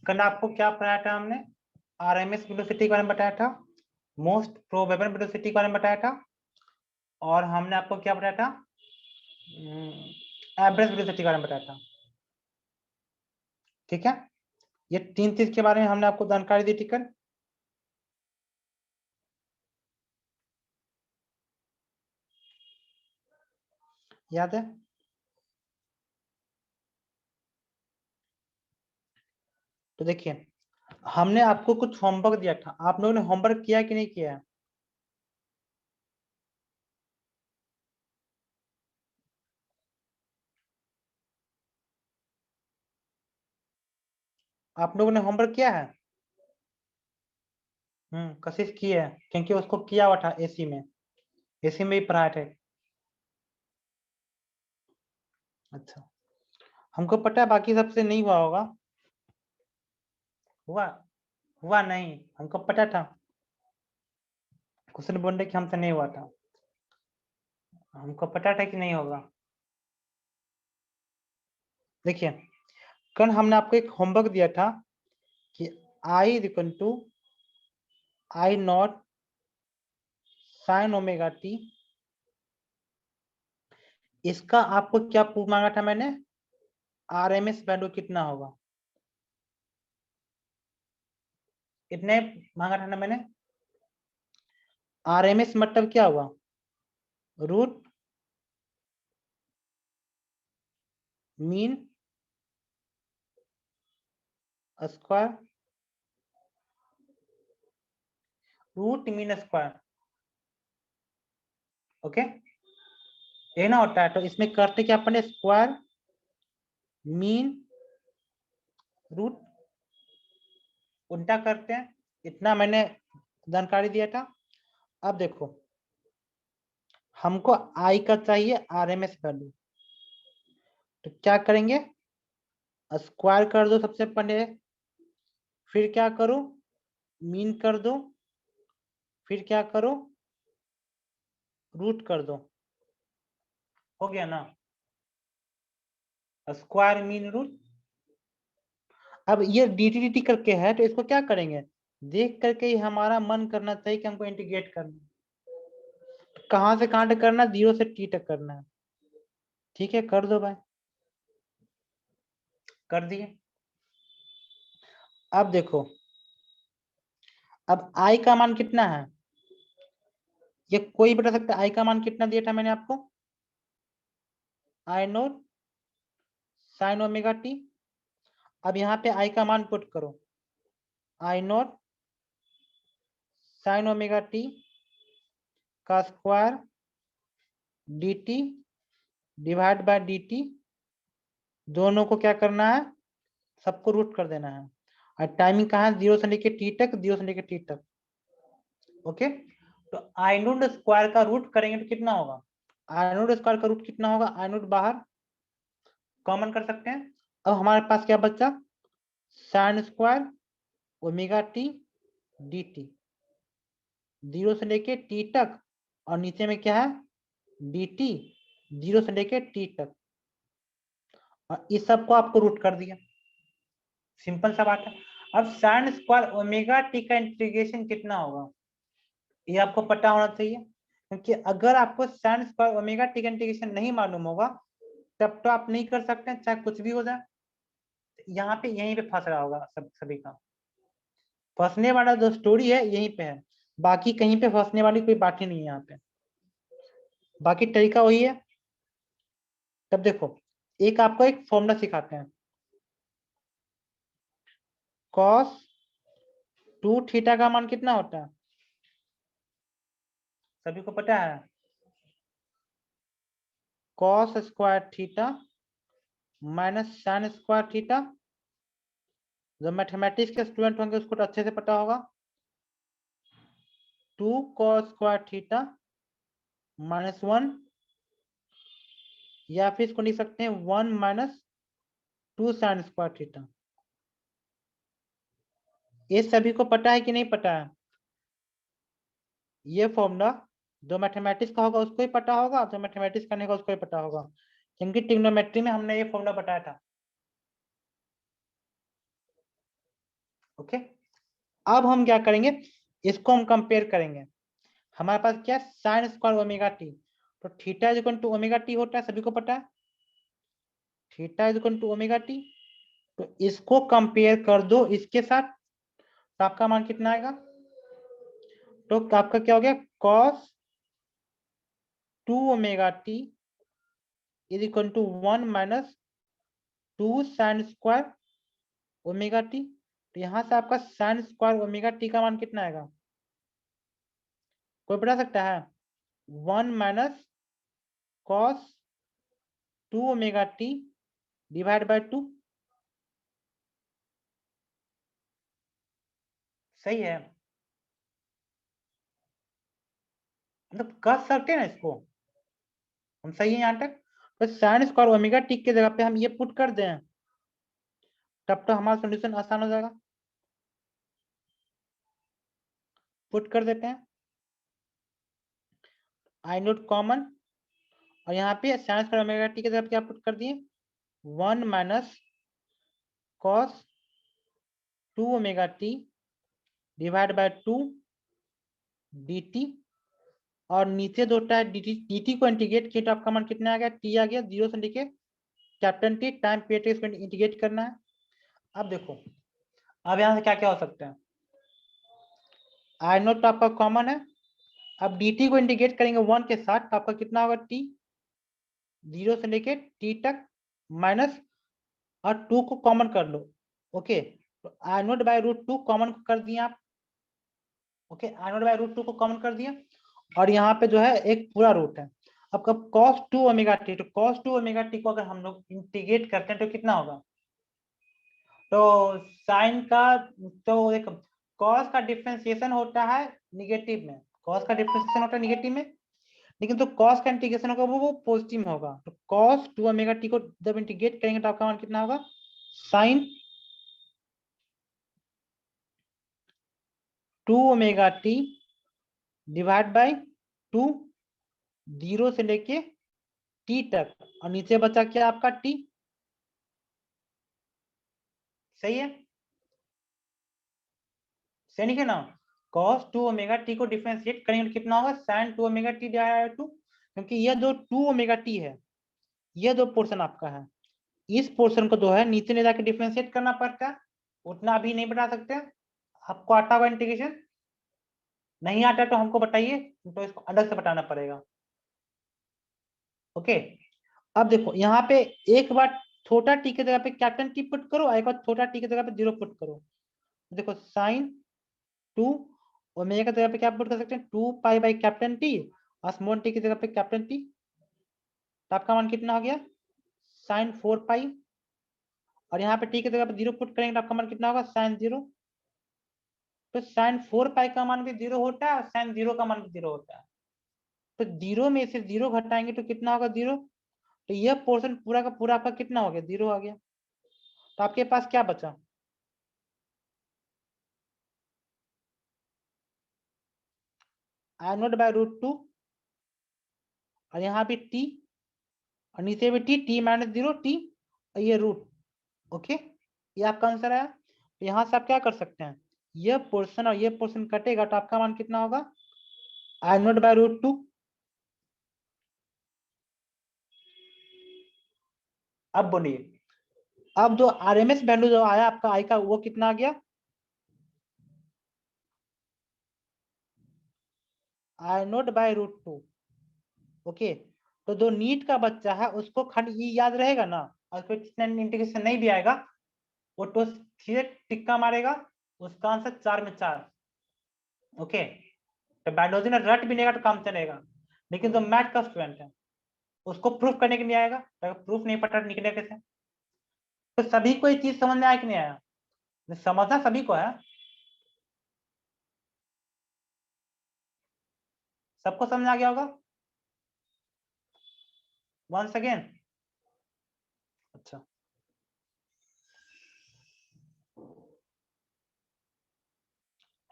कल आपको क्या पढ़ाया था हमने? आरएमएस वेलोसिटी के बारे में बताया था, मोस्ट प्रोबेबल वेलोसिटी के बारे में बताया था, और हमने आपको क्या बताया था? एवरेज वेलोसिटी के बारे में बताया था। ठीक है, ये 3 चीज के बारे में हमने आपको जानकारी दी थी कल। याद है? तो देखिए, हमने आपको कुछ होमवर्क दिया था, आप लोगों ने होमवर्क किया कि नहीं किया? आप लोगों ने होमवर्क किया है? कशिश की है, क्योंकि उसको किया हुआ था एसी में, एसी में ही पढ़ाए थे। अच्छा, हमको पता है बाकी सबसे नहीं हुआ होगा। हुआ? हुआ नहीं, हमको पता था। क्वेश्चन बोल रहे कि हमसे नहीं हुआ था, हमको पता था कि नहीं होगा। देखिए, कल हमने आपको एक होमवर्क दिया था कि I is equal to I nought sine omega T. इसका आपको क्या प्रूफ मांगा था मैंने? आरएमएस वैल्यू कितना होगा, इतने मांगा था ना मैंने। आरएमएस मतलब क्या हुआ? Root mean square, root mean square. Okay, ये ना होता है, तो इसमें करते क्या अपने? स्क्वायर मीन रूट उल्टा करते हैं, इतना मैंने जानकारी दिया था। अब देखो, हमको आई का चाहिए आरएमएस वैल्यू, तो क्या करेंगे? स्क्वायर कर दो सबसे पहले, फिर क्या करो? मीन कर दो, फिर क्या करो? रूट कर दो। हो गया ना? Square mean root. अब ये dt करके है, तो इसको क्या करेंगे? देख करके ही हमारा मन करना चाहिए कि हमको इंटीग्रेट करना है। कहां से कहां तक करना? 0 से t तक करना है। ठीक है, कर दो भाई, कर दिए। अब देखो, अब i का मान कितना है? ये कोई बता सकता है i का मान कितना दिया था मैंने आपको? आई नोट साइन ओमेगा टी। अब यहाँ पे i का मान पुट करो, आई नोट साइन ओमेगा टी का square dt divide by dt, दोनों को क्या करना है? सबको रूट कर देना है। और टाइमिंग कहाँ है? 0 से लेके t तक, 0 से लेके t तक। ओके, तो आई नोट स्क्वायर का रूट करेंगे तो कितना होगा? आई नोट स्क्वायर का रूट कितना होगा? आई नोट बाहर कॉमन कर सकते हैं। अब हमारे पास क्या बचा? Sign square omega T D T, 0 से लेके t तक, और नीचे में क्या है? डी टी, 0 से लेके t तक, और इस सब को आपको रूट कर दिया। सिंपल सा बात है। अब साइन स्क्वायर ओमेगा टी का इंटीग्रेशन कितना होगा, ये आपको पता होना चाहिए, क्योंकि अगर आपको साइन स्क्वायर ओमेगा टी का इंटीग्रेशन नहीं मालूम होगा, तब तो आप नहीं कर सकते, चाहे कुछ भी हो जाए। यहाँ पे यहीं पे फंस रहा होगा सभी का, फंसने वाला जो स्टोरी है यहीं पे है, बाकी कहीं पे फंसने वाली कोई बात ही नहीं है यहाँ पे, बाकी तरीका वही है। तब देखो, एक आपको एक फॉर्मूला सिखाते हैं, कॉस 2 थीटा का मान कितना होता है? सभी को पता है? Cos square theta minus sine square theta. जो मैथमेटिक्स के स्टूडेंट होंगे उसको तो अच्छे से पता होगा। 2 कॉस स्क्वायर थीटा -1, या फिर इसको लिख सकते हैं 1 माइनस 2 साइन स्क्वायर थीटा। ये सभी को पता है कि नहीं पता है? ये फॉर्मूला जो मैथमेटिक्स का होगा उसको ही पता होगा, जो मैथमेटिक्स का नहीं होगा उसको ही पता होगा, क्योंकि ट्रिग्नोमेट्री में हमने ये फॉर्मूला बताया था। ओके, अब हम क्या करेंगे, इसको हम कंपेयर करेंगे। हमारे पास क्या है, साइन स्क्वायर ओमेगा टी, तो theta is equal to omega t होता है, सभी को पता है, theta is equal to omega t. तो इसको कंपेयर कर दो इसके साथ, तो आपका मान कितना आएगा, तो आपका क्या हो गया, cos 2 omega t is equal to 1 minus 2 sine square omega t. तो यहां से आपका साइन स्क्वायर ओमेगा टी का मान कितना आएगा, कोई बता सकता है, 1 minus cos 2 omega t divide by 2। सही है, मतलब कर सकते हैं ना इसको हम, सही है यहाँ तक। तो साइन स्क्वायर ओमेगा टी के जगह पे हम ये पुट कर दें, तब तो हमारा सोल्यूशन आसान हो जाएगा। पुट कर देते हैं, आई नोट कॉमन, और यहाँ पे साइन स्क्वायर ओमेगा टी की जगह क्या पुट कर दिए, 1 minus cos 2 omega t divide by 2 dt, और नीचे जो होता है dt को इंटीग्रेट किया तो आपका मान कितना आ गया, t आ गया, 0 से लेके कैपिटल टी टाइम पीरियड इसको इंटीग्रेट करना है। अब देखो, अब यहाँ से क्या क्या हो सकता है, आई नोट तो आपका कॉमन है, अब dt को इंटीग्रेट करेंगे 1 के साथ, तो आपका कितना होगा, t 0 से लेके t तक माइनस, और 2 को कॉमन कर लो। ओके, तो I note by root 2 common कर दिए आप। Okay, I note by root 2 को कॉमन कर दिया, और यहाँ पे जो है एक पूरा रूट है। अब कब cos 2 ओमेगा टी, तो cos 2 ओमेगा टी को अगर हम लोग इंटीग्रेट करते हैं तो कितना होगा, तो साइन का, तो एक cos का डिफरेंशिएशन होता है निगेटिव में, cos का डिफरेंशिएशन होता है निगेटिव में, लेकिन तो cos का इंटीग्रेशन होगा वो पॉजिटिव में होगा। तो cos 2 ओमेगा टी को जब इंटीग्रेट करेंगे तो आपका मान कितना होगा, sine 2 omega t divide by 2, 0 से लेके टी तक, और नीचे बचा क्या आपका टी। सही है, सही नहीं है ना, cos 2 ओमेगा टी को डिफरेंशिएट करेंगे तो कितना होगा, sin 2 omega t divide by 2, क्योंकि यह जो 2 ओमेगा टी है, यह जो पोर्शन आपका है, इस पोर्शन को जो है नीचे ले जाके डिफरेंशिएट करना पड़ता है, उतना अभी नहीं बता सकते। आपको आता हुआ इंटीग्रेशन, नहीं आता तो हमको बताइए, तो इसको अलग से बताना पड़ेगा। ओके, अब देखो यहाँ पे एक बार छोटा टी की जगह पे कैपिटल टी पुट करो, एक बार छोटा टी की जगह पे 0 पुट करो। देखो साइन 2 ओमेगा की जगह पे क्या पुट कर सकते हैं, 2 पाई बाई कैपिटल टी, और स्मॉल टी की जगह पे कैपिटल टी, तो आपका मान कितना हो गया, साइन 4 पाई, और यहाँ पे टी की जगह पे 0 पुट करेंगे तो आपका मान कितना होगा, साइन 0। तो साइन 4 पाई का मान भी 0 होता है, और साइन 0 का मान भी 0 होता है। तो 0 में से 0 घटाएंगे तो कितना होगा, 0। तो यह पोर्शन पूरा का पूरा आपका कितना हो गया, 0 आ गया। तो आपके पास क्या बचा, आई नोट बाय रूट 2, और यहाँ पे टी, और नीचे भी टी माइनस 0 टी, और ये रूट। ओके, ये आपका आंसर है। तो यहाँ से आप क्या कर सकते हैं, ये पोर्शन और ये पोर्शन कटेगा तो आपका मान कितना होगा, आई नोट बाय रूट 2। अब बोलिए, अब जो आरएमएस वैल्यू जो आया आपका आई का, वो कितना आ गया, आई नोट बाय रूट 2। ओके, तो जो नीट का बच्चा है उसको खाली ये याद रहेगा ना, और कोई इंटीग्रेशन नहीं भी आएगा, वो तो सीधे टिक्का मारेगा, उसका आंसर 4 में 4। ओके, तो बायोलॉजी में रट भी लेगा तो काम चलेगा, लेकिन जो मैथ का स्टूडेंट है उसको प्रूफ करने के लिए आएगा, तो अगर प्रूफ नहीं पता निकले कैसे। तो सभी को ये चीज समझ में आया कि नहीं आया, समझना सभी को है, सबको समझ आ गया होगा, वंस अगेन। अच्छा,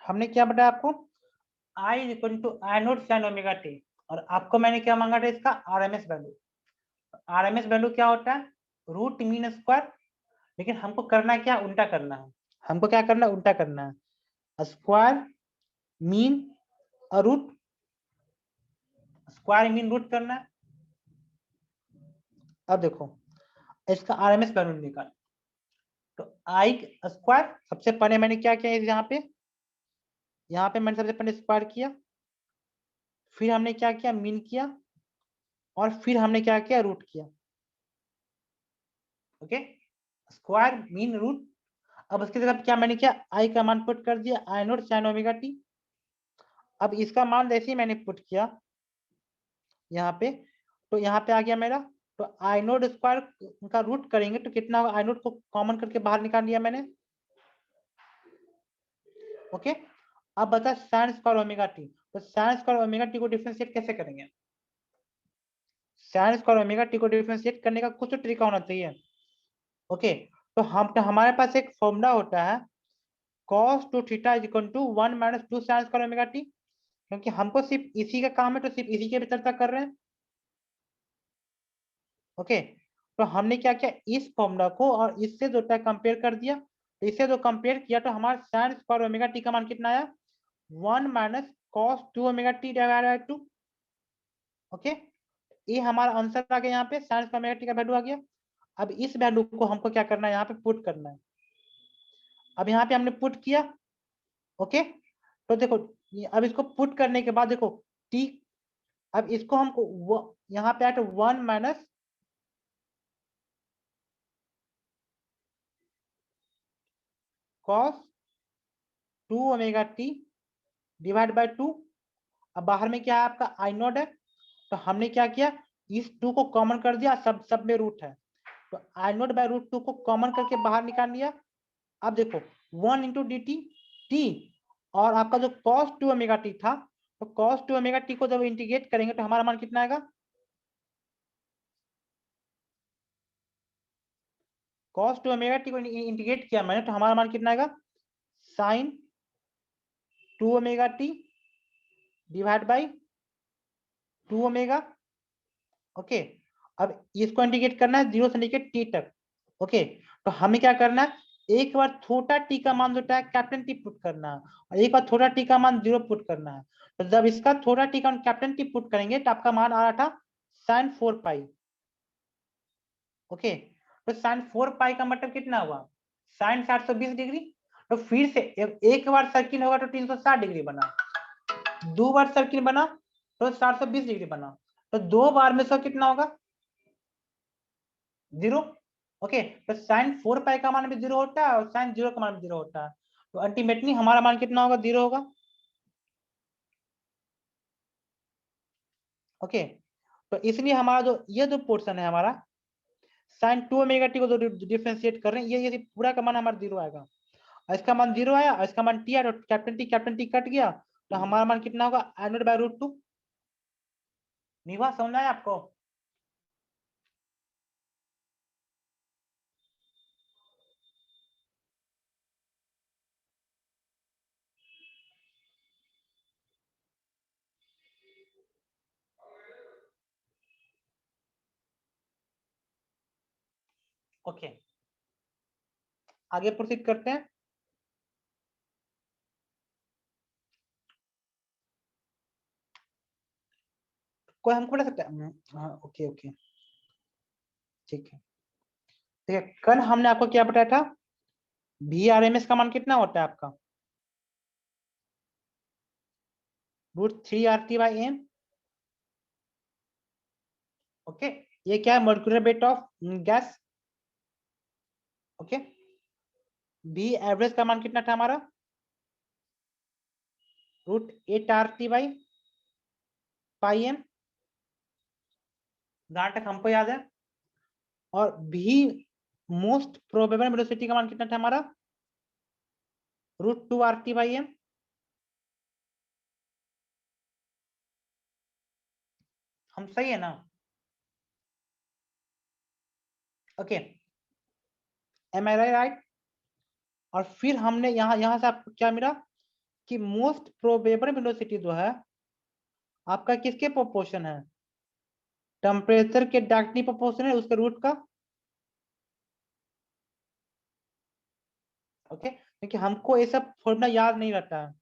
हमने क्या बताया आपको, I equal to I nought sine omega T, और आपको मैंने क्या मांगा था, इसका आरएमएस वैल्यू। आरएमएस वैल्यू क्या होता है, रूट मीन स्क्वायर, लेकिन हमको करना क्या, उल्टा करना है। हमको क्या करना है, उल्टा करना है, स्क्वायर मीन और रूट, स्क्वायर मीन रूट करना है। अब देखो इसका आरएमएस वैल्यू निकाल, तो आई स्क्वायर, सबसे पहले मैंने क्या किया यहाँ पे मैंने सबसे पहले स्क्वायर किया, फिर हमने क्या किया, मीन किया, और फिर हमने क्या किया, रूट किया। Okay, square mean root. अब उसके बाद क्या मैंने किया, आई का मान पुट कर दिया, आई नोट साइन ओमेगा टी। अब इसका मान जैसे ही मैंने पुट किया यहाँ पे, तो यहाँ पे आ गया मेरा, तो आई नोट स्क्वायर का रूट करेंगे तो कितना होगा, आई नोट को कॉमन करके बाहर निकाल लिया मैंने। ओके, अब बता साइन स्क्वायर ओमेगा टी, तो साइन स्क्वायर ओमेगा टी को डिफरेंशिएट कैसे करेंगे, साइन स्क्वायर ओमेगा टी को डिफरेंशिएट करने का कुछ तो तरीका होना चाहिए। ओके, तो हमारे पास एक फॉर्मूला होता है cos 2 theta is equal to 1 minus 2 sine square omega t, क्योंकि हमको सिर्फ इसी का काम है तो सिर्फ इसी के भी चर्चा कर रहे हैं। ओके, तो हमने क्या किया, इस फॉर्मूला को और इससे जो कंपेयर कर दिया, तो इससे जो कंपेयर किया तो हमारा साइन स्क्वायर ओमेगा टी का मान कितना आया, 1 minus cos 2 omega T divided by 2। Okay, ये हमारा आंसर आ गया, यहाँ पे साइन स्क्वायर ओमेगा टी का वैल्यू आ गया। अब इस वैल्यू को हमको क्या करना है, यहाँ पे पुट करना है। अब यहाँ पे हमने पुट किया। ओके, तो देखो अब इसको पुट करने के बाद देखो टी, अब इसको हमको यहाँ पे आया 1 minus cos 2 omega t divide by 2। अब बाहर में क्या है आपका आई नोट है, तो हमने क्या किया, इस 2 को कॉमन कर दिया, सब में रूट है, तो आई नोट बाय रूट 2 को कॉमन करके बाहर निकाल लिया। अब देखो 1 इंटू डी टी टी, और आपका जो कॉस 2 ओमेगा टी था, तो कॉस 2 ओमेगा टी को जब इंटीग्रेट करेंगे तो हमारा मान कितना आएगा, कॉस 2 ओमेगा टी को इंटीग्रेट किया मैंने तो हमारा मान कितना आएगा, sine 2 omega t divide by 2 omega. Okay, अब इसको इंटीग्रेट करना है 0 से लेकर टी तक। ओके, तो हमें क्या करना है, एक बार छोटा टी का मान जो है कैपिटल टी पुट करना है, और एक बार छोटा टी का मान 0 पुट करना है। तो जब इसका छोटा टी का कैपिटल टी पुट करेंगे तो आपका मान आ रहा था साइन 4 पाई। ओके, तो साइन 4 पाई का मतलब कितना हुआ, साइन 720 डिग्री। तो फिर से एक बार सर्किल होगा तो 360 डिग्री बना, दो बार सर्किल बना तो 720 डिग्री बना, तो दो बार में सब कितना होगा, 0। ओके, तो साइन 4 पाई का मान भी 0 होता है और साइन 0 का मान भी 0 होता है, तो अल्टीमेटली हमारा मान कितना होगा, 0 होगा। ओके, तो इसलिए हमारा जो ये जो पोर्शन है हमारा साइन 2 ओमेगा टी को जो डिफरेंशिएट कर रहे हैं, ये पूरा का मान हमारा 0 आएगा, और इसका मान 0 आया और इसका मान टी आया, तो कैप्टन टी कट गया, तो हमारा मान कितना होगा, आई बाय रूट 2। निभा समझ आया आपको। ओके, आगे प्रोसीड करते हैं। कोई हमको बता सकता है, हाँ ओके ओके ठीक है। ठीक है, कल हमने आपको क्या बताया था, वी आर एम एस का मान कितना होता है आपका, √3 RT/m। ओके, ये क्या है, molecular weight of gas. Okay, V average का मान कितना था हमारा, √8 RT/m, जहां तक हमको याद है। और भी मोस्ट प्रोबेबल वेलोसिटी का मान कितना था हमारा, √2 RT/m। हम सही है ना, ओके, एम आई राइट। और फिर हमने यहाँ से आपको क्या मिला कि मोस्ट प्रोबेबल वेलोसिटी जो है आपका किसके प्रोपोर्शन है, टेम्परेचर के डायरेक्टली प्रोपोर्शन है उसके रूट का। ओके, क्योंकि हमको ये सब फॉर्मूला याद नहीं रहता है,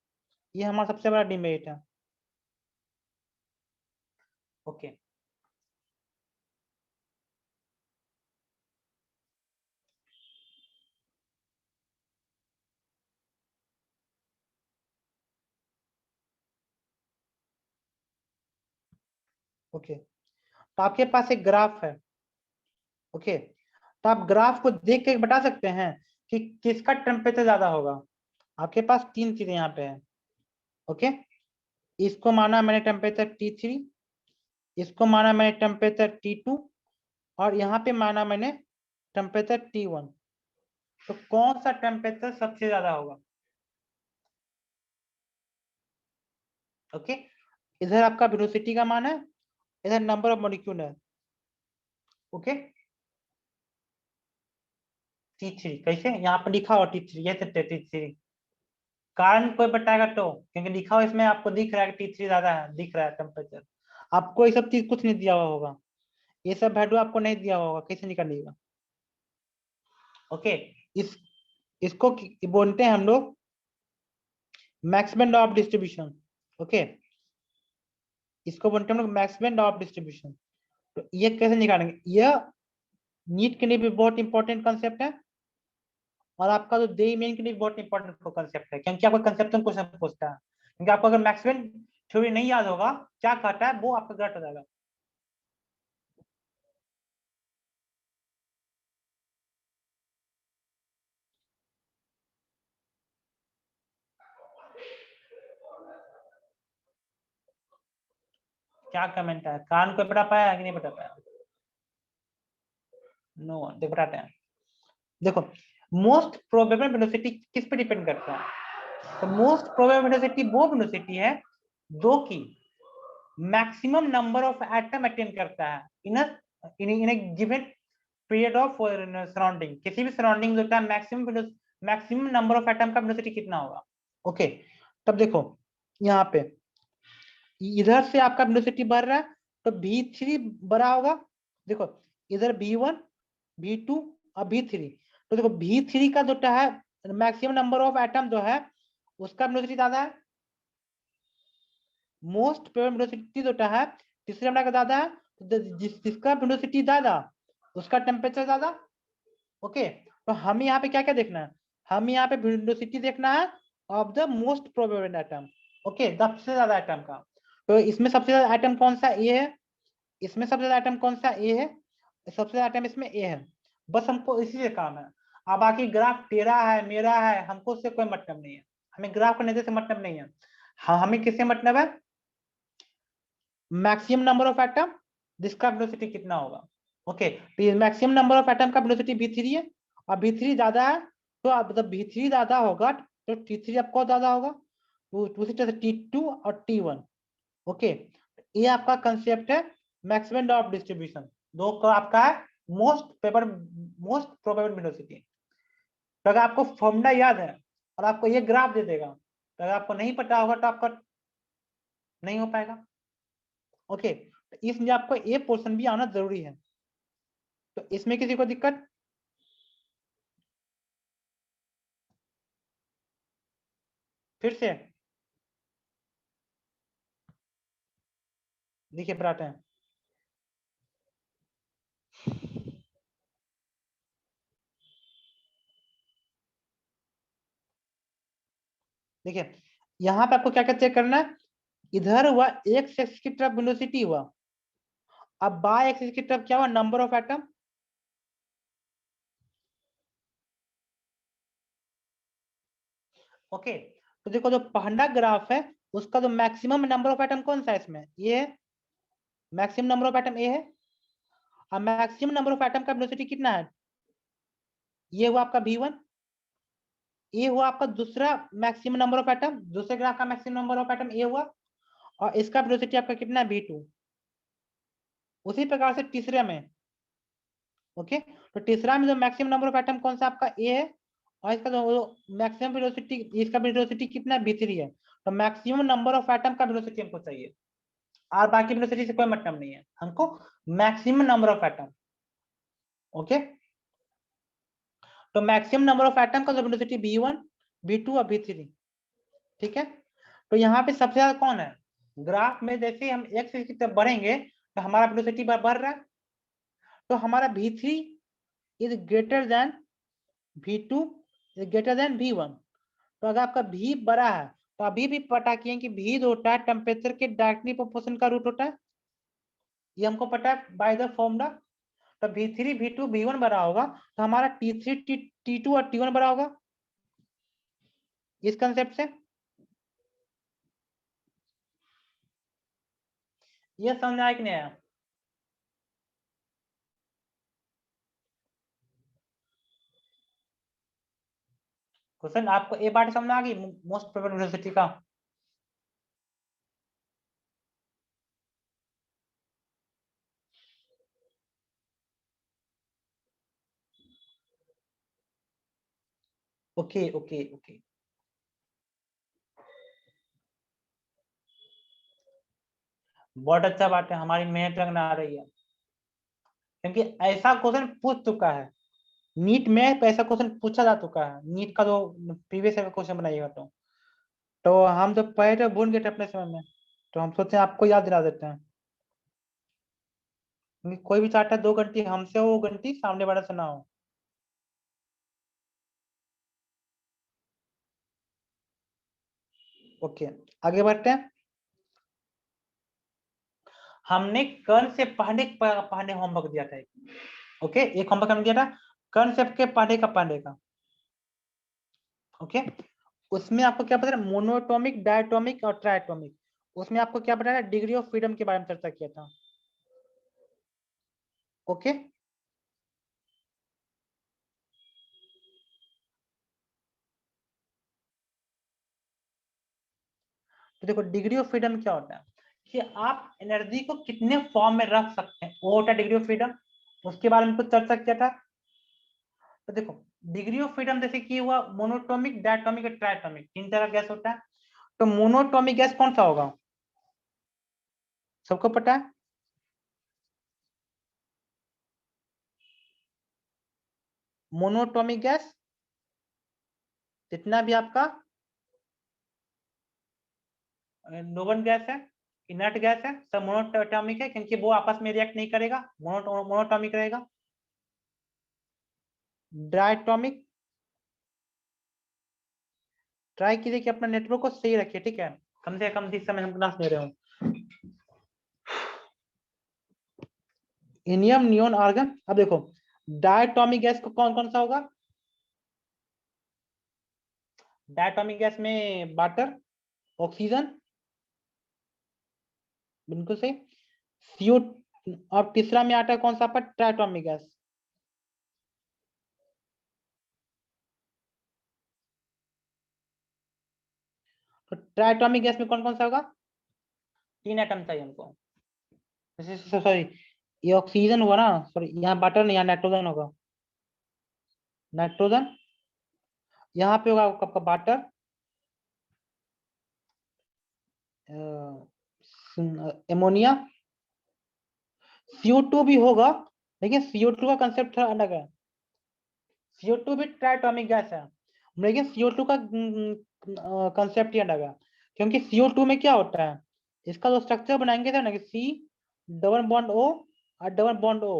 ये हमारा सबसे बड़ा डिमेरिट है। ओके ओके, तो आपके पास एक ग्राफ है। ओके, तो आप ग्राफ को देख के बता सकते हैं कि किसका टेम्परेचर ज्यादा होगा। आपके पास तीन चीजें यहाँ पे है। ओके, इसको माना मैंने टेम्परेचर T3, इसको माना मैंने टेम्परेचर T2, और यहाँ पे माना मैंने टेम्परेचर T1। तो कौन सा टेम्परेचर सबसे ज्यादा होगा? ओके, इधर आपका वेलोसिटी का मान है, इधर नंबर ऑफ मॉलिक्यूल है। ओके, T3 कैसे यहाँ पर लिखा हुआ T3, ये T3 कारण कोई बताएगा तो, क्योंकि लिखा हुआ इसमें आपको दिख रहा है कि T3 ज्यादा है, दिख रहा है टेम्परेचर। आपको ये सब चीज कुछ नहीं दिया हुआ होगा, ये सब वैल्यू आपको नहीं दिया हुआ होगा, कैसे निकालिएगा? ओके, इस इसको बोलते हैं हम लोग Maxwell law of distribution. Okay, इसको बोलते हैं हम लोग मैक्सवेल लॉ ऑफ डिस्ट्रीब्यूशन। तो ये कैसे निकालेंगे? यह नीट के लिए भी बहुत इंपॉर्टेंट कंसेप्ट है, और आपका जो जेईई मेन के लिए बहुत इंपॉर्टेंट कंसेप्ट है, क्योंकि आपका कंसेप्शन क्वेश्चन पूछता है। क्योंकि आपको अगर मैक्सवेल थ्योरी नहीं याद होगा क्या कहता है, वो आपका गलत हो जाएगा। क्या कमेंट है? कान को बता पाया कि नहीं बता पाया? नो, देख बताते हैं। देखो, मोस्ट प्रोबेबल वेलोसिटी किस पे डिपेंड करता है? तो मोस्ट प्रोबेबल वेलोसिटी वो वेलोसिटी है जो कि maximum number of atom attain करता है इन ए गिवन पीरियड ऑफ सराउंडिंग। किसी भी सराउंडिंग होता है, मैक्सिमम नंबर ऑफ एटम का वेलोसिटी कितना होगा? ओके, तब देखो यहाँ पे इधर से आपका वेलोसिटी बढ़ रहा है, तो V3 बड़ा होगा। देखो इधर V1, V2 और V3, तो देखो V3 का जो है मैक्सिमम नंबर ऑफ एटम जो है उसका वेलोसिटी ज्यादा है। मोस्ट प्रोबेबल वेलोसिटी जो है तीसरे नंबर का ज्यादा है, तो जिसका वेलोसिटी ज्यादा उसका टेम्परेचर ज्यादा। ओके, तो हमें यहाँ पे क्या क्या देखना है? हमें यहाँ पे वेलोसिटी देखना है of the most probable atom. Okay, सबसे ज्यादा एटम का। तो इसमें सबसे ज्यादा एटम कौन सा? ए है। इसमें सबसे ज्यादा एटम कौन सा? ए है। सबसे ज्यादा एटम इसमें ए है। बस हमको इसी से काम है। अब बाकी ग्राफ तेरा है मेरा है, हमको उससे कोई मतलब नहीं है। हमें ग्राफ का नजर से मतलब नहीं है। हाँ, हमें किससे मतलब है? मैक्सिमम नंबर ऑफ एटम जिसका वेलोसिटी कितना होगा। ओके, तो मैक्सिमम नंबर ऑफ एटम का वेलोसिटी V3 है, और V3 ज्यादा है, तो अब जब V3 ज्यादा होगा तो T3 आपको ज्यादा होगा, तो उसी तरह से T2 और T1। ओके, ये आपका कंसेप्ट है मैक्सवेल लॉ ऑफ डिस्ट्रीब्यूशन, दो का आपका है मोस्ट प्रोबेबल वेलोसिटी। तो अगर आपको फॉर्मूला याद है और आपको ये ग्राफ दे देगा, तो अगर आपको नहीं पता होगा तो आपका नहीं हो पाएगा। ओके, तो इसलिए आपको ये पोर्शन भी आना जरूरी है। तो इसमें किसी को दिक्कत? फिर से देखिए बताते हैं। देखिए यहाँ पे आपको क्या क्या चेक करना है? इधर हुआ एक्स एक्सिस की तरफ वेलोसिटी हुआ, अब बाय एक्सिस की तरफ क्या हुआ? Number of atom. ओके, तो देखो जो पहला ग्राफ है उसका जो मैक्सिमम नंबर ऑफ एटम कौन सा है इसमें? ये है मैक्सिमम नंबर ऑफ एटम, ए है। और मैक्सिमम नंबर ऑफ एटम का वेलोसिटी कितना है? ये हुआ आपका V1। ये हुआ आपका दूसरा मैक्सिमम नंबर ऑफ एटम, दूसरे ग्राफ का मैक्सिमम नंबर ऑफ एटम ये हुआ, और इसका वेलोसिटी आपका कितना है? V2। उसी प्रकार से तीसरे में। ओके, तो तीसरा में जो मैक्सिमम नंबर ऑफ एटम कौन सा? आपका ए है, और इसका जो मैक्सिमम वेलोसिटी, इसका वेलोसिटी कितना है? V3 है। तो मैक्सिमम नंबर ऑफ एटम का वेलोसिटी हमको चाहिए, और बाकी वेलोसिटी से कोई मतलब नहीं है हमको, maximum number of atom. Okay, तो मैक्सिमम नंबर ऑफ एटम का जो वेलोसिटी V1, V2 और V3, ठीक है। तो यहाँ पे सबसे ज्यादा कौन है ग्राफ में, जैसे हम x की तरफ बढ़ेंगे तो हमारा वेलोसिटी बढ़ रहा है, तो हमारा V3 is greater than V2 is greater than V1। तो अगर आपका V बड़ा है तो अभी भी पता किए कि V जो होता है टेम्परेचर के डायरेक्टली प्रोपोर्शन का रूट होता है, ये हमको पता है बाय द फॉर्मूला। तो V3 V2 V1 बड़ा होगा तो हमारा T3 T2 और T1 बड़ा होगा इस कंसेप्ट से। ये समझ आया कि नहीं आया? क्वेश्चन आपको ए पार्ट समझ आ गई मोस्ट प्रोबेबल वेलोसिटी का? ओके ओके ओके, बहुत अच्छा बात है, हमारी मेहनत लगना आ रही है, क्योंकि ऐसा क्वेश्चन पूछ चुका है नीट में, तो ऐसा क्वेश्चन पूछा जा चुका है नीट का जो प्रीवियस क्वेश्चन बनाइएगा। तो हम जब पढ़े थे भूल गए थे अपने समय में, तो हम सोचे आपको याद दिला देते हैं, क्योंकि कोई भी चाहता है 2 घंटी हमसे हो, 2 घंटी सामने वाला से ना हो। ओके, आगे बढ़ते हैं। हमने कर्ण से पढ़ने होमवर्क दिया था ओके, एक होमवर्क हमने दिया था कर्ण से के पढ़ने का। ओके, उसमें आपको क्या पता है, मोनोटॉमिक डायटोमिक और ट्राइटोमिक। उसमें आपको क्या पता है, डिग्री ऑफ फ्रीडम के बारे में चर्चा किया था। ओके, तो देखो डिग्री ऑफ फ्रीडम क्या होता है कि आप एनर्जी को कितने फॉर्म में रख सकते हैं, वो होता है डिग्री ऑफ फ्रीडम। उसके बारे में कुछ चर्चा किया था। तो देखो डिग्री ऑफ फ्रीडम जैसे कि हुआ मोनोटॉमिक डायटोमिक और ट्राइटोमिक, 3 तरह का गैस होता है। तो मोनोटॉमिक गैस कौन सा होगा, सबको पता है? मोनोटॉमिक गैस जितना भी आपका नोबल गैस है, इनर्ट गैस है, सब मोनोटॉमिक है, क्योंकि वो आपस में रिएक्ट नहीं करेगा, मोनोटॉमिक रहेगा। डायटोमिक, ट्राई कीजिए कि अपना नेटवर्क को सही रखिए, ठीक है, कम से कम जिस समय हम क्लास ले रहे हो। इनियम नियोन आर्गन। अब देखो डायटोमिक गैस को कौन कौन सा होगा, डायटोमिक गैस में वाटर, ऑक्सीजन, बिल्कुल सही, सीओ, और तीसरा में आता है कौन सा पर ट्राइटोमिक गैस। तो ट्राइटोमिक गैस में कौन कौन सा होगा, 3 एटम चाहिए हमको। सॉरी, ये ऑक्सीजन हुआ ना, सॉरी यहाँ वाटर नहीं, यहाँ नाइट्रोजन होगा, नाइट्रोजन। यहाँ पे होगा आपका वाटर, एमोनिया, CO2 भी होगा, लेकिन CO2 का कंसेप्ट थोड़ा अलग है। CO2 भी ट्राइटोमिक गैस है, लेकिन CO2 का कंसेप्ट ही अलग है, क्योंकि CO2 में क्या होता है, इसका जो स्ट्रक्चर बनाएंगे था ना कि C डबल बॉन्ड O और डबल बॉन्ड O।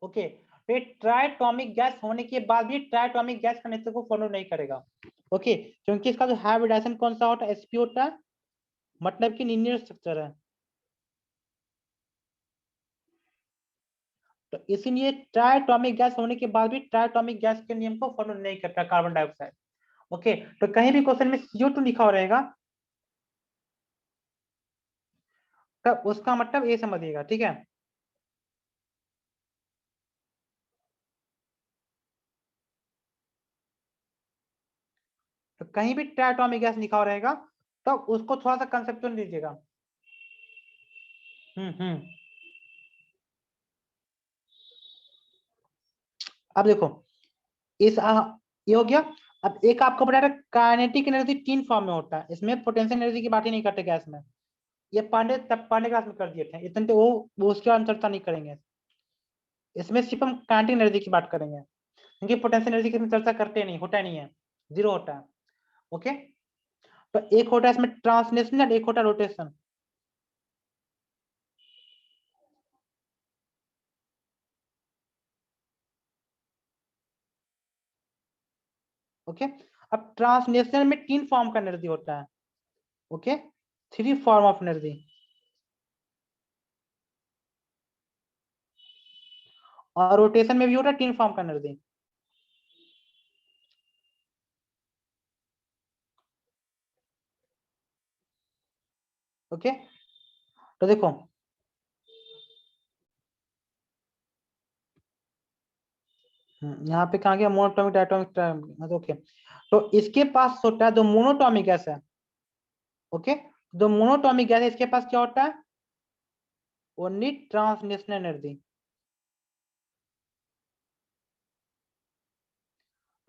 ओके, तो ये ट्राइटोमिक गैस होने के बाद भी ट्राइटोमिक गैस का नेचर को फॉलो नहीं करेगा। ओके, क्योंकि इसका जो हाइब्रिडाइजेशन कौन सा होता है, sp होता है, मतलब कि लीनियर स्ट्रक्चर है। तो इसीलिए ट्राइटोमिक गैस होने के बाद भी ट्राइटोमिक गैस के नियम को फॉलो नहीं करता कार्बन डाइऑक्साइड। ओके, तो कहीं भी क्वेश्चन में CO2 लिखा हो रहेगा तब उसका मतलब ये समझिएगा, ठीक है। तो कहीं भी ट्राइटोमिक गैस लिखा हो रहेगा तो उसको थोड़ा सा कंसेप्चुअल लीजिएगा। हम्म, अब देखो इस ये हो गया। अब एक आपको बता रहा काइनेटिक एनर्जी 3 फॉर्म में होता है, इसमें पोटेंशियल एनर्जी की बात ही नहीं करते गैस में, ये पांडे क्लास में कर दिए थे, इतने तो वो उसके बारे में चर्चा नहीं करेंगे। इसमें सिर्फ हम काइनेटिक एनर्जी की बात करेंगे, क्योंकि पोटेंशियल एनर्जी की इसमें चर्चा करते नहीं, होता नहीं है, जीरो होता है। ओके, तो एक होता है इसमें ट्रांसलेशनल, एक होता है रोटेशन। ओके, अब ट्रांसलेशनल में 3 फॉर्म का एनर्जी होता है। Okay, 3 form of energy. और रोटेशन में भी होता है 3 फॉर्म का एनर्जी। ओके, तो देखो यहाँ पे कहा गया मोनोटॉमिक डायटोमिक। ओके, तो इसके पास होता है, जो मोनोटॉमिक गैस है। ओके, जो मोनोटॉमिक गैस है इसके पास क्या होता है, ओनली ट्रांसलेशनल एनर्जी।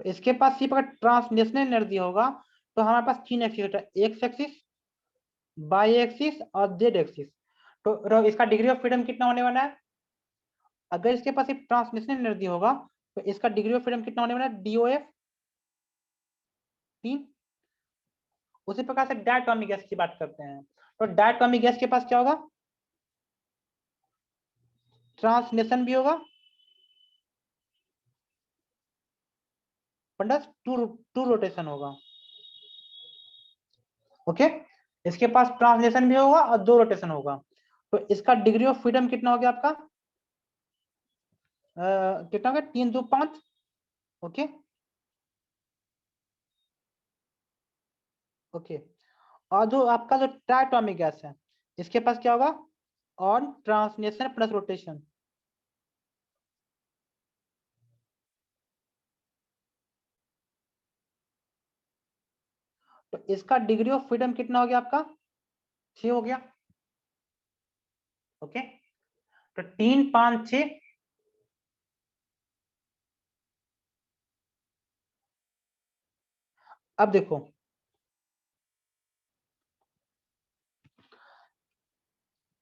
इसके पास सिर्फ अगर ट्रांसलेशनल एनर्जी होगा तो हमारे पास 3 एक्सिस होता है, एक्स एक्सिस, बाई एक्सिस और जेड एक्सिस। तो इसका डिग्री ऑफ फ्रीडम कितना होने वाला है, अगर इसके पास सिर्फ ट्रांसलेशनल एनर्जी होगा तो इसका डिग्री ऑफ फ्रीडम कितना होने वाला है, DOF 3। उसी प्रकार से डायटोमिक गैस की बात करते हैं, तो डायटोमिक गैस के पास क्या होगा, ट्रांसलेशन भी होगा प्लस टू रोटेशन होगा। ओके, इसके पास ट्रांसलेशन भी होगा और 2 रोटेशन होगा। तो इसका डिग्री ऑफ फ्रीडम कितना हो गया आपका, कितना हो गया, 3 2 5। ओके, ओके, और जो आपका जो ट्राइटोमिक गैस है इसके पास क्या होगा, ऑन ट्रांसलेशन प्लस रोटेशन। तो इसका डिग्री ऑफ फ्रीडम कितना हो गया आपका, 6 हो गया। ओके, तो 3 5 6। अब देखो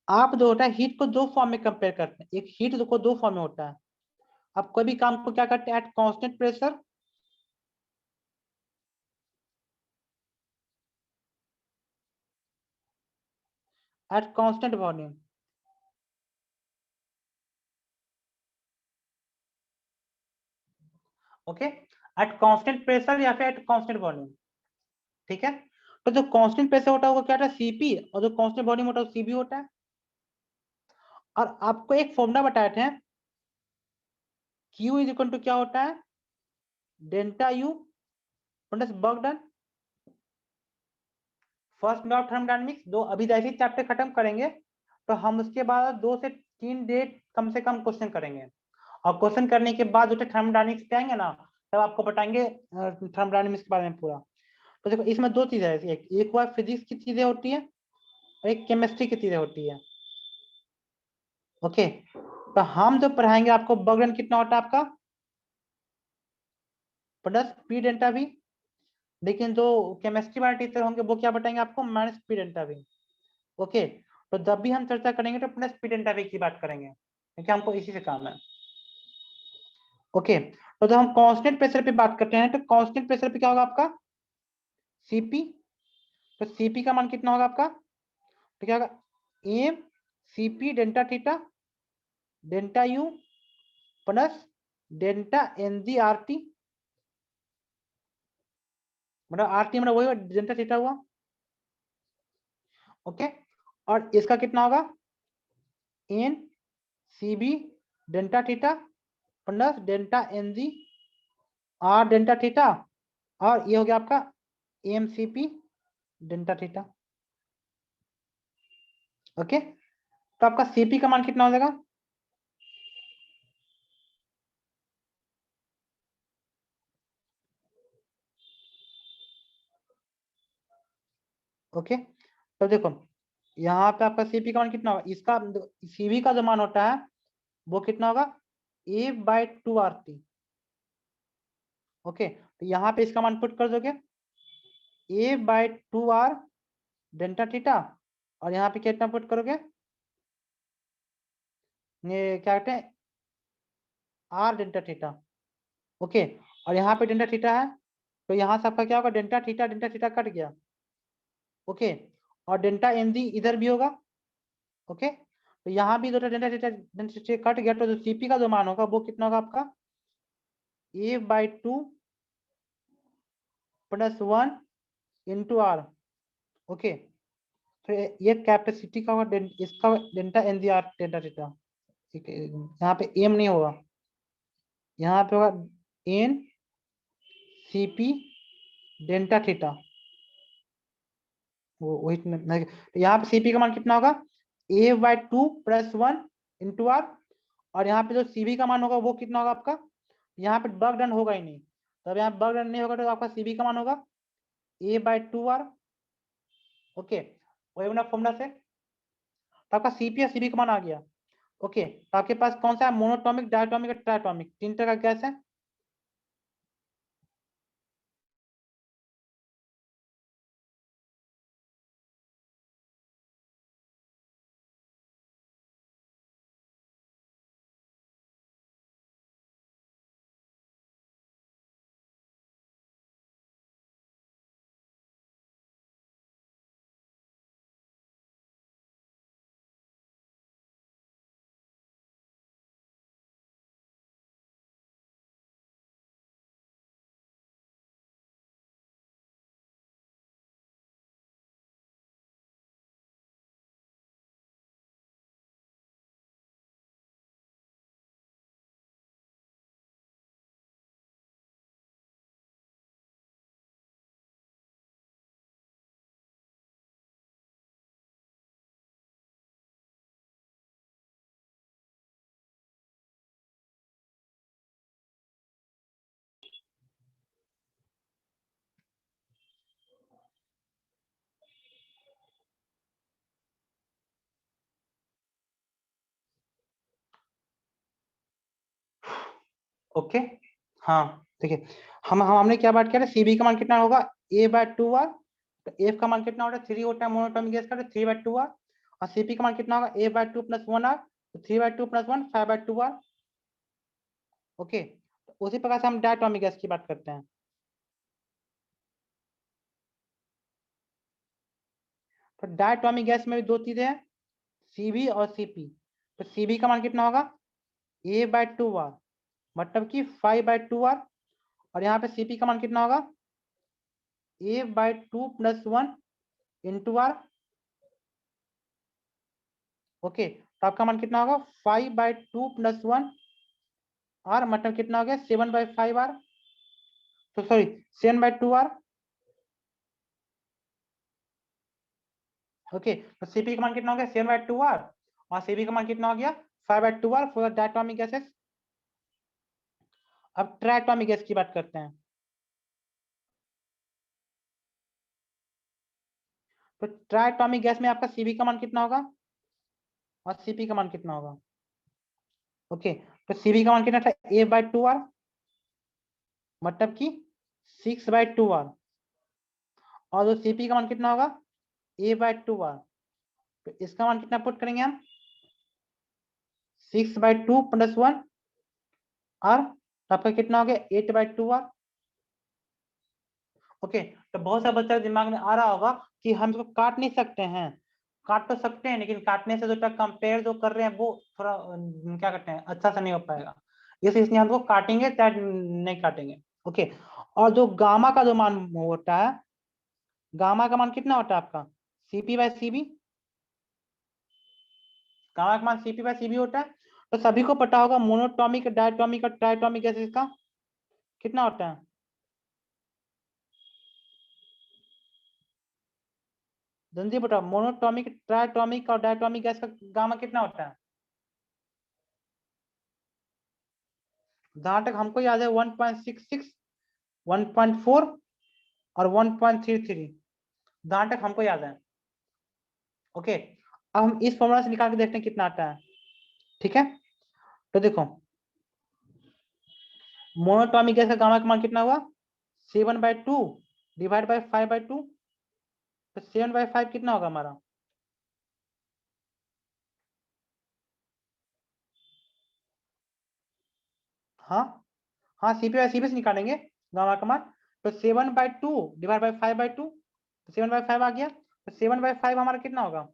आप जो होता है हीट को 2 फॉर्म में कंपेयर करते हैं, एक हीट को 2 फॉर्म में होता है। आप कोई भी काम को क्या करते हैं, at constant pressure, at constant volume. Okay, at constant pressure या फिर एट कांस्टेंट वॉल्यूम। ठीक है, तो जो कांस्टेंट प्रेशर होता है वो क्या होता है, CP, और जो कांस्टेंट वॉल्यूम होता है वो CV होता है। और आपको एक फॉर्मूला बताए थे, Q इज इक्वल टू क्या होता है, delta U plus work done. First law of thermodynamics, जो अभी जैसे ही चैप्टर खत्म करेंगे तो हम उसके बाद 2 से 3 डेट कम से कम क्वेश्चन करेंगे। और क्वेश्चन करने के बाद जो थर्मोडायनामिक्स पे आएंगे ना, तब आपको बताएंगे थर्मोडायनामिक्स के बारे में पूरा। तो देखो इसमें 2 चीजें है, एक हुआ फिजिक्स की चीजें होती है और एक केमिस्ट्री की चीजें होती है। ओके, तो हम जो पढ़ाएंगे आपको बर्गन कितना होता है आपका, प्लस पी डेल्टा वी। लेकिन जो केमिस्ट्री वाले टीचर होंगे वो क्या बताएंगे आपको, minus P delta we. Okay, तो जब भी हम चर्चा करेंगे तो प्लस पी डेल्टा वी की बात करेंगे, क्योंकि हमको इसी से काम है। ओके, तो जब हम कांस्टेंट प्रेशर पे बात करते हैं तो कांस्टेंट प्रेशर पे क्या होगा आपका, सीपी। तो सीपी का मान कितना होगा आपका, तो क्या होगा, M CP delta theta delta U plus delta NG RT, मतलब आरटी मतलब वही डेल्टा थीटा हुआ। ओके, और इसका कितना होगा, N CB delta theta plus delta NG R delta theta, और ये हो गया आपका M CP delta theta. Okay, तो आपका सीपी का मान कितना हो जाएगा, ओके, तो देखो यहाँ पे आपका सीपी का मान कितना होगा, इसका सीबी का जो मान होता है वो कितना होगा, A/2 RT। ओके, तो यहाँ पे इसका मान पुट कर दोगे, A/2 R डेल्टा थीटा, और यहाँ पे कितना पुट करोगे, ये क्या कहते हैं, R डेल्टा थीटा। ओके, और यहाँ पे डेल्टा थीटा है तो यहाँ से आपका क्या होगा, डेल्टा थीटा कट गया। ओके, और डेल्टा एन डी इधर भी होगा। ओके, तो यहाँ भी डेल्टा थीटा कट गया, तो जो सीपी का जो मान होगा वो कितना होगा आपका, a/2 + 1 × r। ओके, तो ये कैपेसिटी का होगा, इसका delta N D R delta theta. ठीक है, यहाँ पे एम नहीं होगा, यहाँ पे होगा N C P delta theta. वो वही तो यहाँ पे सीपी का मान कितना होगा, a/2 + 1 × r। और यहाँ पे जो सीबी का मान होगा वो कितना होगा आपका, यहाँ पे वर्क डन होगा ही नहीं, तब यहाँ वर्क डन नहीं होगा तो आपका सीबी का मान होगा a/2r। ओके, वही ना फॉर्मूला से, तो आपका सीपी और सीबी का मान आ गया। ओके, तो आपके पास कौन सा है, मोनोटॉमिक, डायटोमिक और ट्राइटोमिक, तीन तरह का गैस है। ओके, हाँ देखिए, हमने क्या बात किया, सीबी का मान कितना होगा, a/2r। तो एफ का मान कितना होता है, 3 होता है मोनोटॉमिक गैस का, तो 3/2r। और सीपी का मान कितना होगा, a/2 + 1r, तो 3/2 + 1 5/2r। ओके, तो उसी प्रकार से हम डायटोमिक गैस की बात करते हैं। तो डायटोमिक गैस में भी दो चीजें हैं, सीबी और सीपी। तो सीबी का मान कितना होगा, a/2r, मतलब कि 5/2r। और यहाँ पे सीपी का मान कितना होगा, a/2 + 1 × r। ओके, तो आपका मान कितना होगा, 5/2 + 1 r, मतलब कितना हो गया, 7/5r। तो सॉरी, 7/2r। ओके, तो सीपी का मान कितना हो गया, 7/2r, और सीबी का मान कितना हो गया, 5/2r फॉर डायटोमिक गैसेस। अब ट्राइटोमिक गैस की बात करते हैं। तो ट्राइटोमिक गैस में आपका सीबी का मान कितना होगा और सीपी का मान कितना होगा। ओके, तो सीबी का मान कितना था, a/2r, मतलब कि 6/2r। और जो सीपी का मान कितना होगा, a/2r। तो इसका मान कितना पुट करेंगे हम, 6/2 + 1 r, तो आपका कितना हो गया, 8/2r। ओके, तो बहुत सा बच्चा दिमाग में आ रहा होगा कि हम इसको काट नहीं सकते हैं। काट तो सकते हैं, लेकिन काटने से जो कंपेयर जो कर रहे हैं वो थोड़ा क्या कहते हैं, अच्छा से नहीं हो पाएगा, इसलिए हम इसको काटेंगे चाहे नहीं काटेंगे। ओके, और जो गामा का जो मान होता है, गामा का मान कितना होता है आपका, CP/CB। गामा का मान CP/CB होता है। तो सभी को पता होगा मोनोटॉमिक, डायटोमिक और ट्राइटोमिक गैसेस का कितना होता है, जल्दी बताओ, मोनोटॉमिक, ट्राइटोमिक और डायटोमिक गैस का गामा कितना होता है। जहां तक हमको याद है 1.66, 1.4 और 1.33, जहां तक हमको याद है। ओके, अब हम इस फॉर्मूला से निकाल के देखते हैं कितना आता है। ठीक है, तो देखो, मोनोटॉमिक गैस का गामा का मान कितना हुआ, 7/2 डिवाइड बाई 5/2। तो 7/5 कितना होगा हमारा, हाँ हाँ, CP/CB से निकालेंगे गामा का मान। तो 7/2 डिवाइड बाई 5/2, 7/5 आ गया। तो 7/5 हमारा कितना होगा?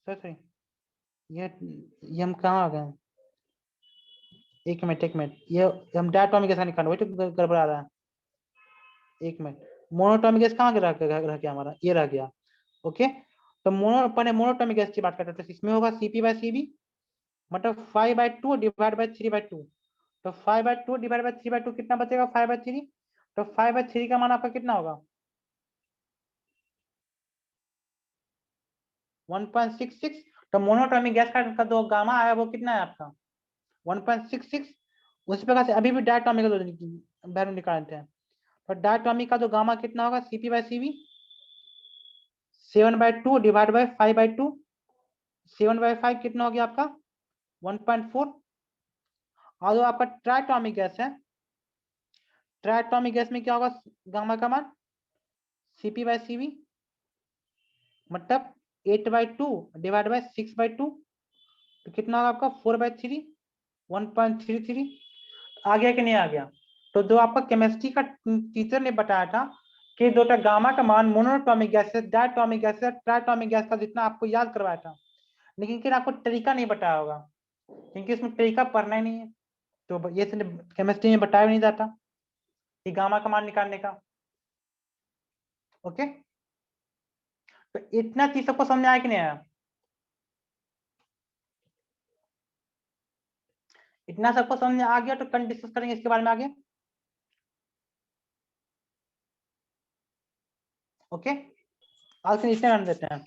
सॉरी ये हम कहाँ आ गए? एक मिनट, ये हम डायटोमिक गैस का निकालना, वही तो गड़बड़ा रहा है। एक मिनट, मोनोटोमिक गैस कहाँ रह गया हमारा? ये रह गया। ओके, तो मोनोटोमिक गैस की बात करते हैं, तो इसमें होगा CP/Cv मतलब 5/2 डिवाइड बाई 3/2। तो 5/2 डिवाइड बाई 3/2 कितना बचेगा? 5/3। तो 5/3 का मान आपका कितना होगा? 1.66। तो मोनोटोमिक गैस का जो गामा आया वो कितना है आपका? 1.66। उसी प्रकार से अभी भी डायटोमिक का वैल्यू निकालते हैं। तो डायटोमिक का जो गामा कितना होगा? CP/Cv 7/2 divide by 5/2। 7/5 कितना हो गया आपका? 1.4। और जो आपका ट्राइटोमिक गैस है, ट्राइटोमिक गैस में क्या होगा गामा का मान? CP/Cv मतलब 8/2 डिवाइड बाई 6/2। तो कितना होगा आपका? 4/3, 1.33। आ गया कि नहीं आ गया? तो जो आपका केमिस्ट्री का टीचर ने बताया था कि दो गामा का मान मोनोटोमिक गैस है, डायटोमिक गैस है, ट्राइटोमिक गैस का जितना आपको याद करवाया था, लेकिन आपको तरीका नहीं बताया होगा क्योंकि इसमें तरीका पढ़ना ही नहीं है। तो ये केमिस्ट्री में बताया नहीं जाता कि गामा का मान निकालने का। ओके, तो इतना चीज सबको समझ आया कि नहीं आया? इतना सबको समझ आ गया तो कल डिस्कस करेंगे इसके बारे में आगे। ओके, आज से इतना ध्यान देते हैं।